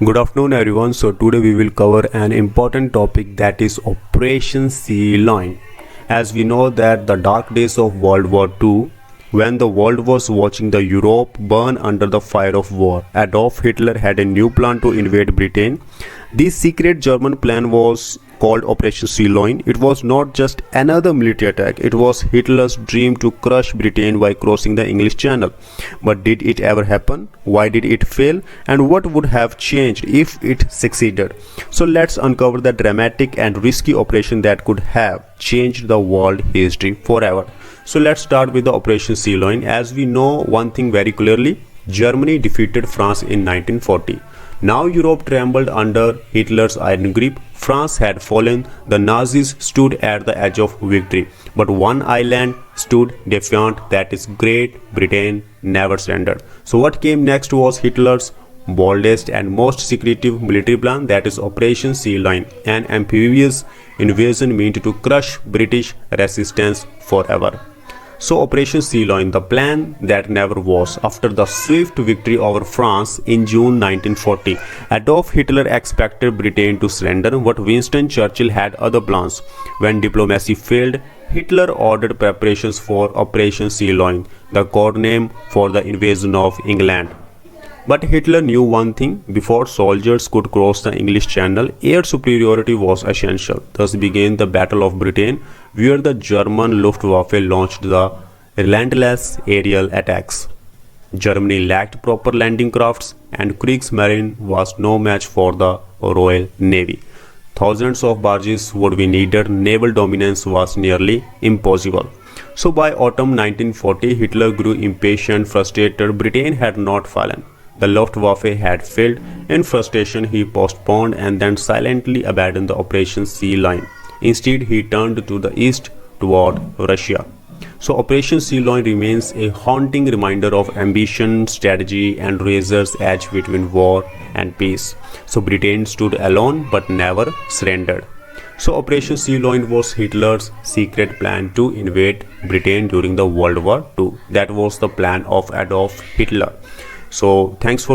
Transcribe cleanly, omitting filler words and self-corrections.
Good afternoon everyone. So today we will cover an important topic, that is Operation Sea Lion. As we know that the dark days of World War II, when the world was watching the Europe burn under the fire of war, Adolf Hitler had a new plan to invade Britain. This secret German plan was called Operation Sea Lion. It was not just another military attack, it was Hitler's dream to crush Britain by crossing the English Channel. But did it ever happen? Why did it fail? And what would have changed if it succeeded? So let's uncover the dramatic and risky operation that could have changed the world history forever. So let's start with the Operation Sea Lion. As we know one thing very clearly, Germany defeated France in 1940. Now Europe trembled under Hitler's iron grip. France had fallen. The Nazis stood at the edge of victory. But one island stood defiant, that is Great Britain never surrendered. So what came next was Hitler's boldest and most secretive military plan, that is Operation Sea Lion, an amphibious invasion meant to crush British resistance forever. So Operation Sea Lion, the plan that never was. After the swift victory over France in June 1940, Adolf Hitler expected Britain to surrender, but Winston Churchill had other plans. When diplomacy failed, Hitler ordered preparations for Operation Sea Lion, the code name for the invasion of England. But Hitler knew one thing: before soldiers could cross the English Channel, air superiority was essential. Thus began the Battle of Britain, where the German Luftwaffe launched the relentless aerial attacks. Germany lacked proper landing crafts, and Kriegsmarine was no match for the Royal Navy. Thousands of barges would be needed. Naval dominance was nearly impossible. So by autumn 1940, Hitler grew impatient, frustrated. Britain had not fallen. The Luftwaffe had failed. In frustration, he postponed and then silently abandoned the Operation Sea Lion. Instead, he turned to the east toward Russia. So Operation Sea Lion remains a haunting reminder of ambition, strategy, and razor's edge between war and peace. So Britain stood alone but never surrendered. So Operation Sea Lion was Hitler's secret plan to invade Britain during the World War II. That was the plan of Adolf Hitler. So thanks for